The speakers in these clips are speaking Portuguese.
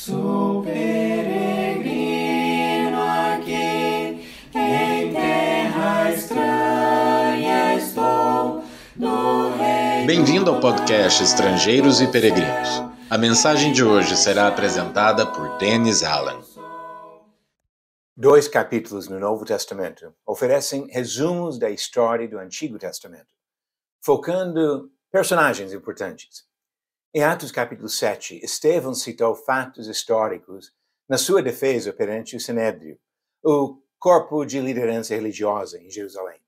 Sou peregrino aqui, em terra estranha estou, no reino. Bem-vindo ao podcast Estrangeiros e Peregrinos. A mensagem de hoje será apresentada por Dennis Allen. 2 capítulos no Novo Testamento oferecem resumos da história do Antigo Testamento, focando personagens importantes. Em Atos capítulo 7, Estevão citou fatos históricos na sua defesa perante o Sinédrio, o corpo de liderança religiosa em Jerusalém.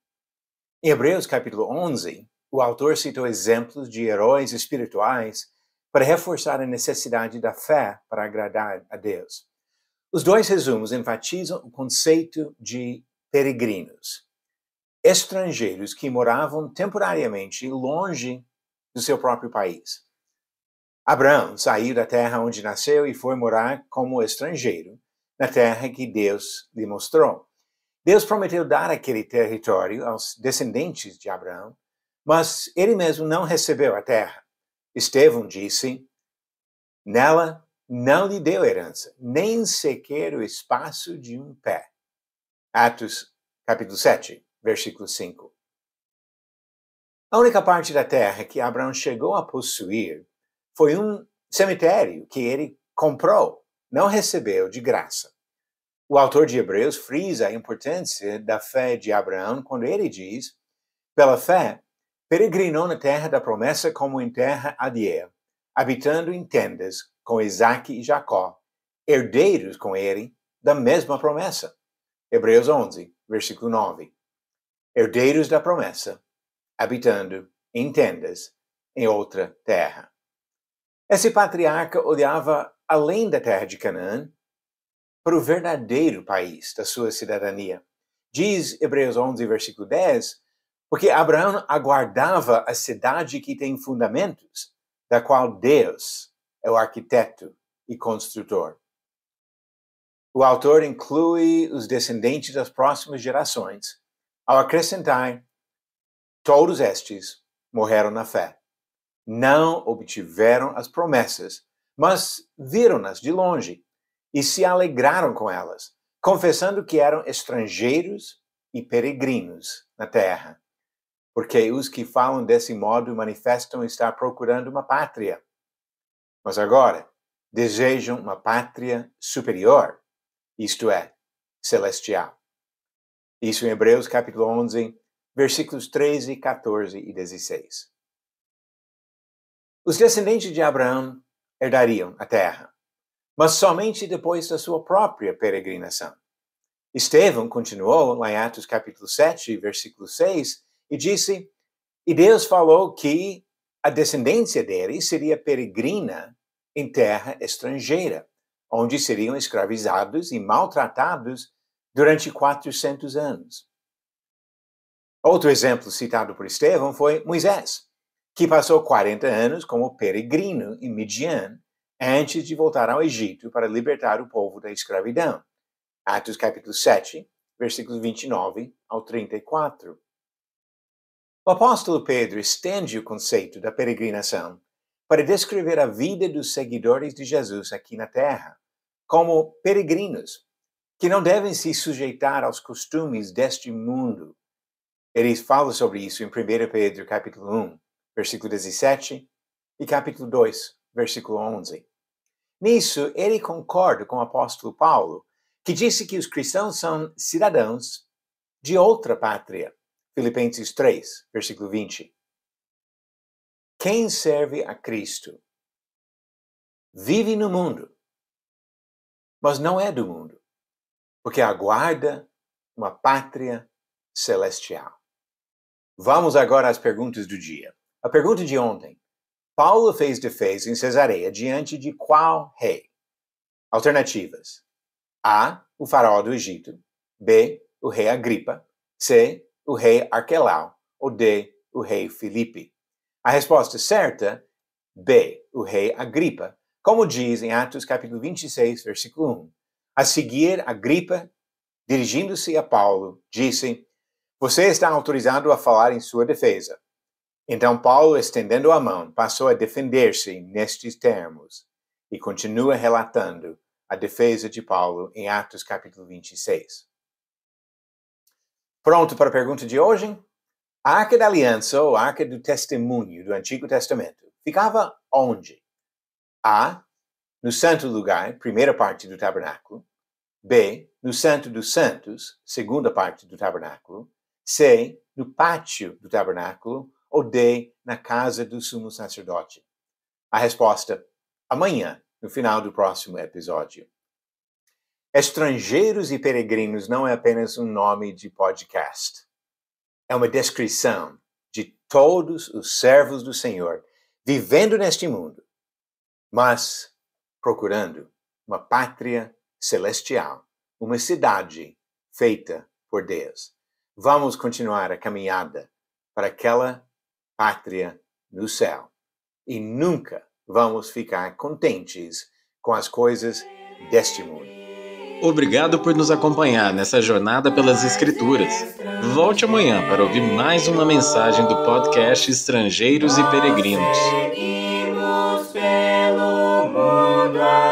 Em Hebreus capítulo 11, o autor citou exemplos de heróis espirituais para reforçar a necessidade da fé para agradar a Deus. Os dois resumos enfatizam o conceito de peregrinos, estrangeiros que moravam temporariamente longe do seu próprio país. Abraão saiu da terra onde nasceu e foi morar como estrangeiro na terra que Deus lhe mostrou. Deus prometeu dar aquele território aos descendentes de Abraão, mas ele mesmo não recebeu a terra. Estevão disse, nela não lhe deu herança, nem sequer o espaço de um pé. Atos capítulo 7, versículo 5. A única parte da terra que Abraão chegou a possuir foi um cemitério que ele comprou, não recebeu de graça. O autor de Hebreus frisa a importância da fé de Abraão quando ele diz, pela fé, peregrinou na terra da promessa como em terra alheia, habitando em tendas com Isaque e Jacó, herdeiros com ele da mesma promessa. Hebreus 11, versículo 9. Herdeiros da promessa, habitando em tendas em outra terra. Esse patriarca olhava além da terra de Canaã para o verdadeiro país da sua cidadania. Diz Hebreus 11, versículo 10, porque Abraão aguardava a cidade que tem fundamentos, da qual Deus é o arquiteto e construtor. O autor inclui os descendentes das próximas gerações, ao acrescentar, todos estes morreram na fé. Não obtiveram as promessas, mas viram-nas de longe e se alegraram com elas, confessando que eram estrangeiros e peregrinos na terra. Porque os que falam desse modo manifestam estar procurando uma pátria. Mas agora desejam uma pátria superior, isto é, celestial. Isso em Hebreus capítulo 11, versículos 13, 14 e 16. Os descendentes de Abraão herdariam a terra, mas somente depois da sua própria peregrinação. Estevão continuou lá em Atos capítulo 7, versículo 6, e disse, e Deus falou que a descendência dele seria peregrina em terra estrangeira, onde seriam escravizados e maltratados durante 400 anos. Outro exemplo citado por Estevão foi Moisés, que passou 40 anos como peregrino em Midian, antes de voltar ao Egito para libertar o povo da escravidão. Atos capítulo 7, versículos 29 ao 34. O apóstolo Pedro estende o conceito da peregrinação para descrever a vida dos seguidores de Jesus aqui na terra, como peregrinos, que não devem se sujeitar aos costumes deste mundo. Ele fala sobre isso em 1 Pedro capítulo 1, versículo 17, e capítulo 2, versículo 11. Nisso, ele concorda com o apóstolo Paulo, que disse que os cristãos são cidadãos de outra pátria. Filipenses 3, versículo 20. Quem serve a Cristo vive no mundo, mas não é do mundo, porque aguarda uma pátria celestial. Vamos agora às perguntas do dia. A pergunta de ontem. Paulo fez defesa em Cesareia diante de qual rei? Alternativas. A, o faraó do Egito. B, o rei Agripa. C, o rei Arquelau. Ou D, o rei Filipe. A resposta certa, B, o rei Agripa, como diz em Atos capítulo 26, versículo 1. A seguir, Agripa, dirigindo-se a Paulo, disse, você está autorizado a falar em sua defesa. Então Paulo, estendendo a mão, passou a defender-se nestes termos. e continua relatando a defesa de Paulo em Atos capítulo 26. Pronto para a pergunta de hoje? A Arca da Aliança, ou Arca do Testemunho do Antigo Testamento, ficava onde? A. No Santo Lugar, primeira parte do tabernáculo. B. No Santo dos Santos, segunda parte do tabernáculo. C. No pátio do tabernáculo. Ou D. Na casa do sumo sacerdote. A resposta, amanhã, no final do próximo episódio. Estrangeiros e Peregrinos não é apenas um nome de podcast. É uma descrição de todos os servos do Senhor vivendo neste mundo, mas procurando uma pátria celestial, uma cidade feita por Deus. Vamos continuar a caminhada para aquela pátria no céu e nunca vamos ficar contentes com as coisas deste mundo. Obrigado por nos acompanhar nessa jornada pelas Escrituras. Volte amanhã para ouvir mais uma mensagem do podcast Estrangeiros e Peregrinos. Seguimos pelo mundo.